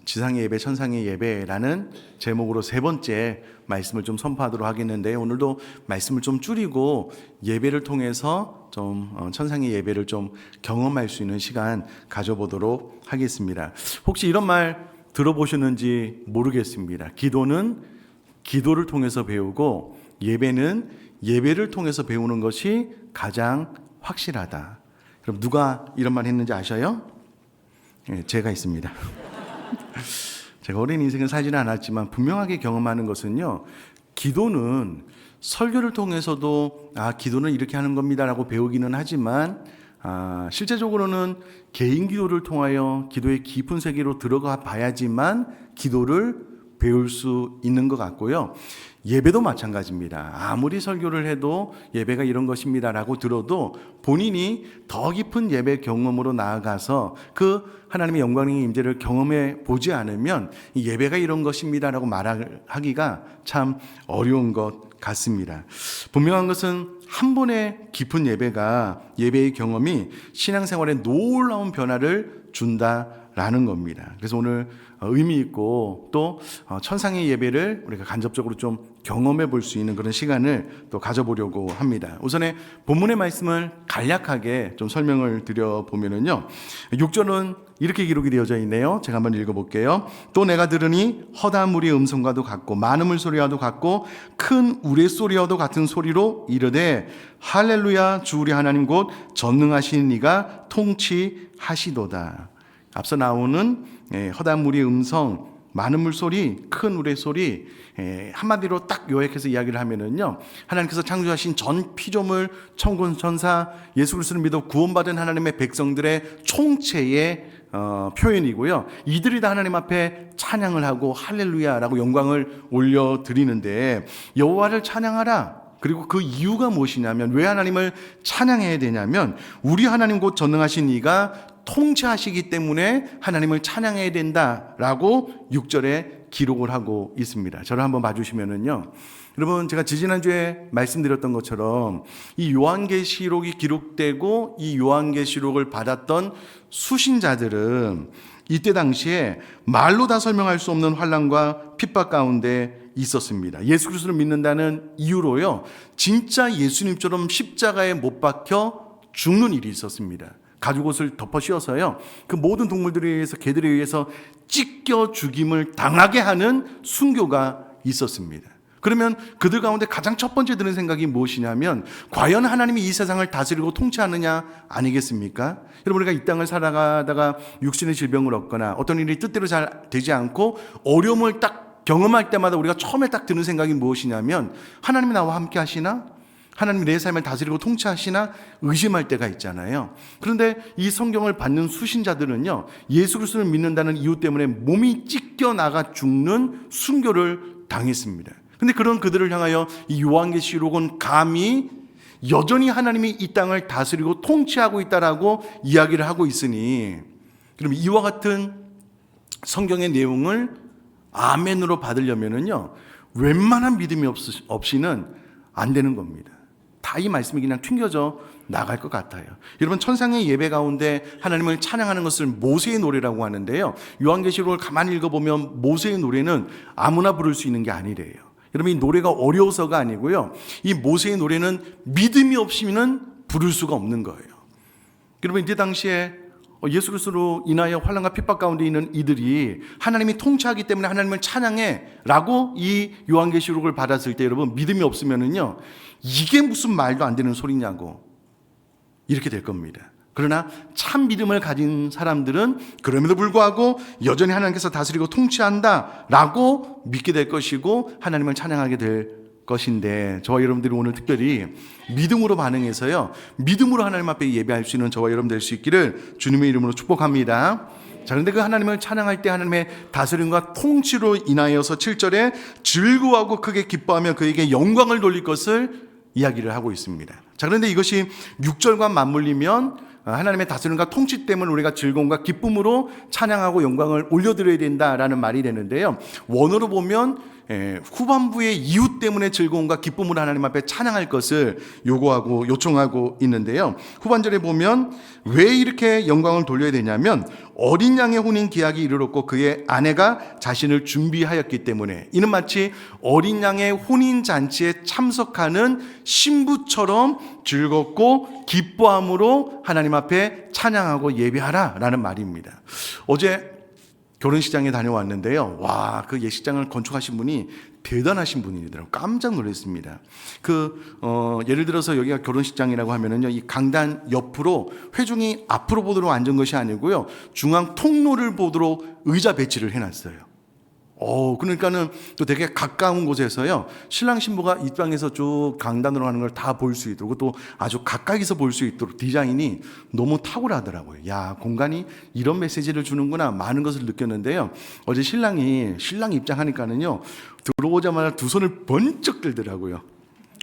지상의 예배, 천상의 예배라는 제목으로 세 번째 말씀을 좀 선포하도록 하겠는데, 오늘도 말씀을 좀 줄이고 예배를 통해서 좀 천상의 예배를 좀 경험할 수 있는 시간 가져보도록 하겠습니다. 혹시 이런 말 들어보셨는지 모르겠습니다. 기도는 기도를 통해서 배우고 예배는 예배를 통해서 배우는 것이 가장 확실하다. 그럼 누가 이런 말 했는지 아셔요? 제가 있습니다. 제가 오랜 인생을 살지는 않았지만 분명하게 경험하는 것은요, 기도는 설교를 통해서도 기도는 이렇게 하는 겁니다라고 배우기는 하지만 실제적으로는 개인 기도를 통하여 기도의 깊은 세계로 들어가 봐야지만 기도를 배울 수 있는 것 같고요. 예배도 마찬가지입니다. 아무리 설교를 해도 예배가 이런 것입니다라고 들어도 본인이 더 깊은 예배 경험으로 나아가서 그 하나님의 영광의 임재를 경험해 보지 않으면 이 예배가 이런 것입니다라고 말하기가 참 어려운 것 같습니다. 분명한 것은 한 번의 깊은 예배의 경험이 신앙생활에 놀라운 변화를 준다라는 겁니다. 그래서 오늘 의미 있고 또 천상의 예배를 우리가 간접적으로 좀 경험해 볼 수 있는 그런 시간을 또 가져보려고 합니다. 우선에 본문의 말씀을 간략하게 좀 설명을 드려보면요, 6절은 이렇게 기록이 되어져 있네요. 제가 한번 읽어볼게요. 또 내가 들으니 허다한 무리의 음성과도 같고 많은 물소리와도 같고 큰 우레소리와도 같은 소리로 이르되 할렐루야, 주 우리 하나님 곧 전능하신 이가 통치하시도다. 앞서 나오는 허다한 무리의 음성, 많은 물소리, 큰 우레소리, 한마디로 딱 요약해서 이야기를 하면은요, 하나님께서 창조하신 전 피조물, 천군 천사, 예수 그리스도를 믿어 구원받은 하나님의 백성들의 총체의 표현이고요. 이들이 다 하나님 앞에 찬양을 하고 할렐루야라고 영광을 올려드리는데, 여호와를 찬양하라. 그리고 그 이유가 무엇이냐면, 왜 하나님을 찬양해야 되냐면, 우리 하나님 곧 전능하신 이가 통치하시기 때문에 하나님을 찬양해야 된다라고 6절에 기록을 하고 있습니다. 저를 한번 봐주시면은요, 여러분, 제가 지지난주에 말씀드렸던 것처럼 이 요한계시록이 기록되고 이 요한계시록을 받았던 수신자들은 이때 당시에 말로 다 설명할 수 없는 환난과 핍박 가운데 있었습니다. 예수 그리스도를 믿는다는 이유로요, 진짜 예수님처럼 십자가에 못 박혀 죽는 일이 있었습니다. 가죽옷을 덮어 씌워서요, 그 모든 동물들에 의해서, 개들에 의해서 찢겨 죽임을 당하게 하는 순교가 있었습니다. 그러면 그들 가운데 가장 첫 번째 드는 생각이 무엇이냐면, 과연 하나님이 이 세상을 다스리고 통치하느냐 아니겠습니까? 여러분, 우리가 이 땅을 살아가다가 육신의 질병을 얻거나 어떤 일이 뜻대로 잘 되지 않고 어려움을 딱 경험할 때마다 우리가 처음에 딱 드는 생각이 무엇이냐면, 하나님이 나와 함께 하시나? 하나님이 내 삶을 다스리고 통치하시나? 의심할 때가 있잖아요. 그런데 이 성경을 받는 수신자들은요, 예수 그리스도를 믿는다는 이유 때문에 몸이 찢겨나가 죽는 순교를 당했습니다. 근데 그런 그들을 향하여 이 요한계시록은 감히 여전히 하나님이 이 땅을 다스리고 통치하고 있다라고 이야기를 하고 있으니, 그럼 이와 같은 성경의 내용을 아멘으로 받으려면은요, 웬만한 믿음이 없이는 안 되는 겁니다. 다 이 말씀이 그냥 튕겨져 나갈 것 같아요. 여러분, 천상의 예배 가운데 하나님을 찬양하는 것을 모세의 노래라고 하는데요, 요한계시록을 가만히 읽어보면 모세의 노래는 아무나 부를 수 있는 게 아니래요. 여러분, 이 노래가 어려워서가 아니고요, 이 모세의 노래는 믿음이 없이는 부를 수가 없는 거예요. 여러분, 이때 당시에 예수 그리스도로 인하여 환난과 핍박 가운데 있는 이들이 하나님이 통치하기 때문에 하나님을 찬양해 라고 이 요한계시록을 받았을 때, 여러분, 믿음이 없으면은요, 이게 무슨 말도 안 되는 소리냐고 이렇게 될 겁니다. 그러나 참 믿음을 가진 사람들은 그럼에도 불구하고 여전히 하나님께서 다스리고 통치한다 라고 믿게 될 것이고 하나님을 찬양하게 될 것인데, 저와 여러분들이 오늘 특별히 믿음으로 반응해서요, 믿음으로 하나님 앞에 예배할 수 있는 저와 여러분 될 수 있기를 주님의 이름으로 축복합니다. 자, 그런데 그 하나님을 찬양할 때 하나님의 다스림과 통치로 인하여서 7절에 즐거워하고 크게 기뻐하며 그에게 영광을 돌릴 것을 이야기를 하고 있습니다. 자, 그런데 이것이 6절과 맞물리면 하나님의 다스림과 통치 때문에 우리가 즐거움과 기쁨으로 찬양하고 영광을 올려드려야 된다라는 말이 되는데요, 원어로 보면 후반부의 이유 때문에 즐거움과 기쁨으로 하나님 앞에 찬양할 것을 요청하고 있는데요, 후반절에 보면 왜 이렇게 영광을 돌려야 되냐면 어린 양의 혼인 기약이 이르렀고 그의 아내가 자신을 준비하였기 때문에 이는 마치 어린 양의 혼인 잔치에 참석하는 신부처럼 즐겁고 기뻐함으로 하나님 앞에 찬양하고 예배하라 라는 말입니다. 어제 결혼식장에 다녀왔는데요. 와, 그 예식장을 건축하신 분이 대단하신 분이더라고요. 깜짝 놀랐습니다. 예를 들어서 여기가 결혼식장이라고 하면은요, 이 강단 옆으로 회중이 앞으로 보도록 앉은 것이 아니고요, 중앙 통로를 보도록 의자 배치를 해놨어요. 그러니까는 또 되게 가까운 곳에서요, 신랑 신부가 입장에서 쭉 강단으로 가는 걸 다 볼 수 있도록, 또 아주 가까이서 볼 수 있도록 디자인이 너무 탁월하더라고요. 야, 공간이 이런 메시지를 주는구나, 많은 것을 느꼈는데요. 어제 신랑 입장하니까는요, 들어오자마자 두 손을 번쩍 들더라고요.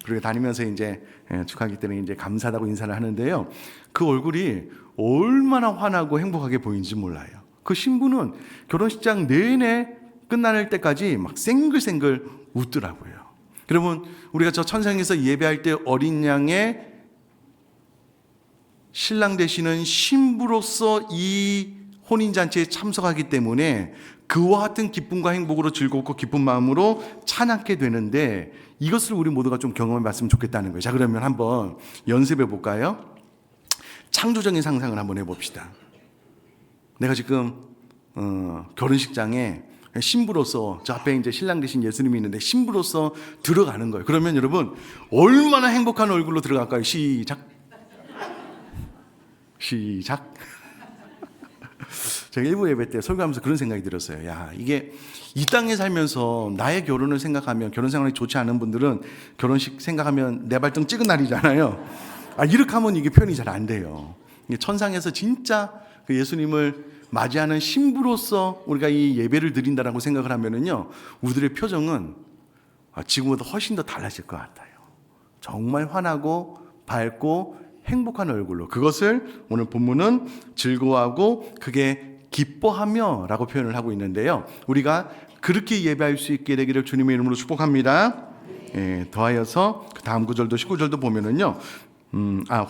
그리고 다니면서 이제 축하하기 때문에 이제 감사하다고 인사를 하는데요. 그 얼굴이 얼마나 환하고 행복하게 보이는지 몰라요. 그 신부는 결혼식장 내내 끝날 때까지 막 생글생글 웃더라고요. 여러분, 우리가 저 천상에서 예배할 때 어린 양의 신랑 되시는 신부로서 이 혼인잔치에 참석하기 때문에 그와 같은 기쁨과 행복으로 즐겁고 기쁜 마음으로 찬양하게 되는데, 이것을 우리 모두가 좀 경험해 봤으면 좋겠다는 거예요. 자, 그러면 한번 연습해 볼까요? 창조적인 상상을 한번 해봅시다. 내가 지금 결혼식장에 신부로서, 저 앞에 이제 신랑 되신 예수님이 있는데 신부로서 들어가는 거예요. 그러면 여러분 얼마나 행복한 얼굴로 들어갈까요? 시작. 제가 일부 예배 때 설교하면서 그런 생각이 들었어요. 야, 이게 이 땅에 살면서 나의 결혼을 생각하면, 결혼 생활이 좋지 않은 분들은 결혼식 생각하면 내 발등 찍은 날이잖아요. 이렇게 하면 이게 표현이 잘 안 돼요. 천상에서 진짜 그 예수님을 맞이하는 신부로서 우리가 이 예배를 드린다라고 생각을 하면은요, 우리들의 표정은 지금보다 훨씬 더 달라질 것 같아요. 정말 환하고 밝고 행복한 얼굴로, 그것을 오늘 본문은 즐거워하고 그게 기뻐하며 라고 표현을 하고 있는데요, 우리가 그렇게 예배할 수 있게 되기를 주님의 이름으로 축복합니다. 더하여서 그 다음 구절도 19절도 보면은요,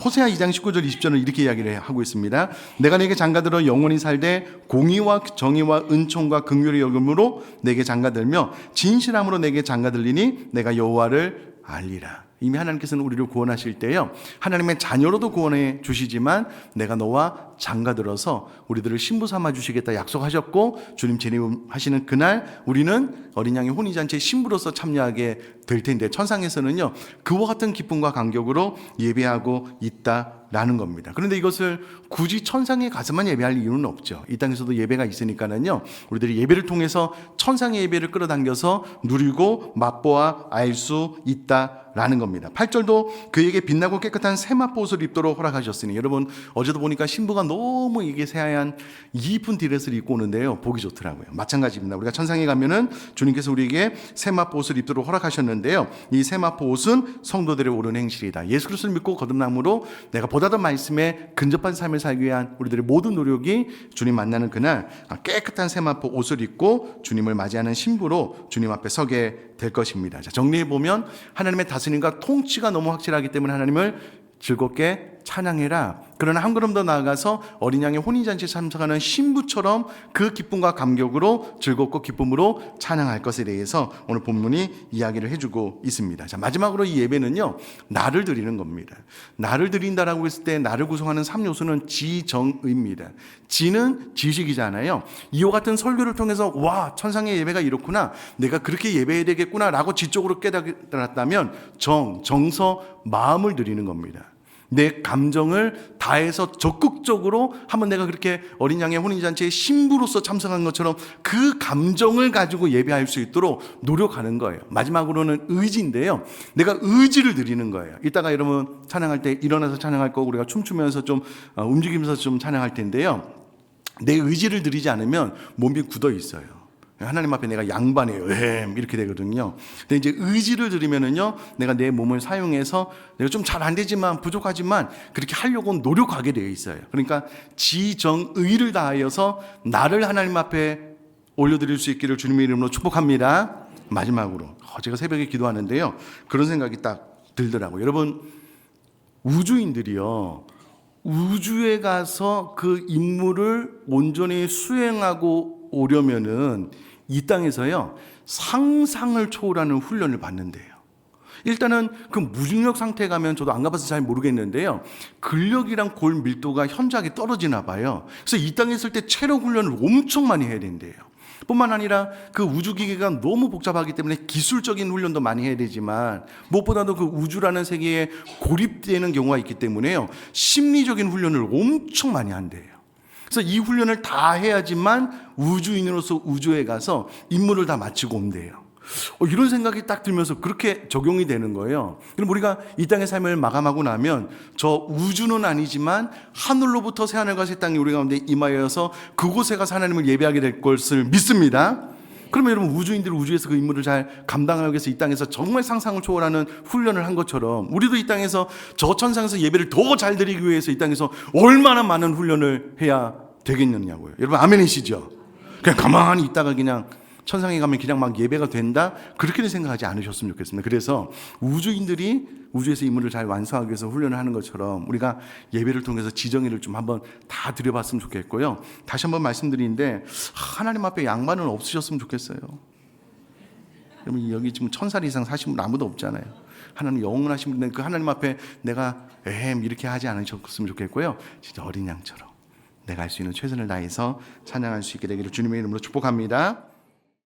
호세아 2장 19절 20절은 이렇게 이야기를 하고 있습니다. 내가 내게 장가들어 영원히 살되 공의와 정의와 은총과 긍휼의 여금으로 내게 장가들며 진실함으로 내게 장가들리니 내가 여호와를 알리라. 이미 하나님께서는 우리를 구원하실 때요, 하나님의 자녀로도 구원해 주시지만 내가 너와 장가들어서 우리들을 신부 삼아 주시겠다 약속하셨고, 주님 재림하시는 그날 우리는 어린 양의 혼인잔치의 신부로서 참여하게 될 텐데, 천상에서는요 그와 같은 기쁨과 감격으로 예배하고 있다라는 겁니다. 그런데 이것을 굳이 천상에 가서만 예배할 이유는 없죠. 이 땅에서도 예배가 있으니까는요, 우리들이 예배를 통해서 천상의 예배를 끌어당겨서 누리고 맛보아 알 수 있다라는 겁니다. 8절도 그에게 빛나고 깨끗한 세마포 옷을 입도록 허락하셨으니, 여러분 어제도 보니까 신부가 너무 이게 새하얀 이쁜 드레스를 입고 오는데요, 보기 좋더라고요. 마찬가지입니다. 우리가 천상에 가면은 주님께서 우리에게 세마포 옷을 입도록 허락하셨는데요, 이 세마포 옷은 성도들의 옳은 행실이다. 예수 그리스도를 믿고 거듭남으로 내가 보다 더 말씀에 근접한 삶을 살기 위한 우리들의 모든 노력이 주님 만나는 그날 깨끗한 세마포 옷을 입고 주님을 맞이하는 신부로 주님 앞에 서게 될 것입니다. 자, 정리해 보면 하나님의 다스림과 통치가 너무 확실하기 때문에 하나님을 즐겁게 찬양해라. 그러나 한 걸음 더 나아가서 어린 양의 혼인잔치에 참석하는 신부처럼 그 기쁨과 감격으로 즐겁고 기쁨으로 찬양할 것에 대해서 오늘 본문이 이야기를 해주고 있습니다. 자, 마지막으로 이 예배는요, 나를 드리는 겁니다. 나를 드린다라고 했을 때 나를 구성하는 3요소는 지정의입니다. 지는 지식이잖아요. 이와 같은 설교를 통해서 와, 천상의 예배가 이렇구나, 내가 그렇게 예배해야 되겠구나 라고 지적으로 깨달았다면 정서, 마음을 드리는 겁니다. 내 감정을 다해서 적극적으로 한번 내가 그렇게 어린 양의 혼인잔치에 신부로서 참석한 것처럼 그 감정을 가지고 예배할 수 있도록 노력하는 거예요. 마지막으로는 의지인데요, 내가 의지를 드리는 거예요. 이따가 여러분 찬양할 때 일어나서 찬양할 거고 우리가 춤추면서 좀 움직이면서 좀 찬양할 텐데요, 내 의지를 드리지 않으면 몸이 굳어 있어요. 하나님 앞에 내가 양반이에요, 이렇게 되거든요. 근데 이제 의지를 들이면은요, 내가 내 몸을 사용해서 내가 좀 잘 안 되지만 부족하지만 그렇게 하려고 노력하게 되어 있어요. 그러니까 지정의를 다하여서 나를 하나님 앞에 올려드릴 수 있기를 주님의 이름으로 축복합니다. 마지막으로 제가 새벽에 기도하는데요, 그런 생각이 딱 들더라고요. 여러분, 우주인들이요 우주에 가서 그 임무를 온전히 수행하고 오려면은 이 땅에서요, 상상을 초월하는 훈련을 받는데요. 일단은 그 무중력 상태에 가면, 저도 안 가봐서 잘 모르겠는데요, 근력이랑 골 밀도가 현저하게 떨어지나 봐요. 그래서 이 땅에 있을 때 체력 훈련을 엄청 많이 해야 된대요. 뿐만 아니라 그 우주기계가 너무 복잡하기 때문에 기술적인 훈련도 많이 해야 되지만, 무엇보다도 그 우주라는 세계에 고립되는 경우가 있기 때문에요, 심리적인 훈련을 엄청 많이 한대요. 그래서 이 훈련을 다 해야지만 우주인으로서 우주에 가서 임무를 다 마치고 온대요. 이런 생각이 딱 들면서 그렇게 적용이 되는 거예요. 그럼 우리가 이 땅의 삶을 마감하고 나면 저 우주는 아니지만 하늘로부터 새하늘과 새 땅이 우리 가운데 임하여서 그곳에 가서 하나님을 예배하게 될 것을 믿습니다. 그러면 여러분, 우주인들이 우주에서 그 임무를 잘 감당하기 위해서 이 땅에서 정말 상상을 초월하는 훈련을 한 것처럼, 우리도 이 땅에서 저 천상에서 예배를 더 잘 드리기 위해서 이 땅에서 얼마나 많은 훈련을 해야 되겠느냐고요. 여러분, 아멘이시죠? 그냥 가만히 있다가 그냥 천상에 가면 그냥 막 예배가 된다, 그렇게는 생각하지 않으셨으면 좋겠습니다. 그래서 우주인들이 우주에서 임무를 잘 완수하기 위해서 훈련을 하는 것처럼 우리가 예배를 통해서 지정의를 좀 한번 다 드려봤으면 좋겠고요. 다시 한번 말씀드리는데, 하나님 앞에 양반은 없으셨으면 좋겠어요. 여러분, 여기 지금 1000살 이상 사신 분 아무도 없잖아요. 하나님 영원하신 분들, 그 하나님 앞에 내가 이렇게 하지 않으셨으면 좋겠고요. 진짜 어린 양처럼 내가 할 수 있는 최선을 다해서 찬양할 수 있게 되기를 주님의 이름으로 축복합니다.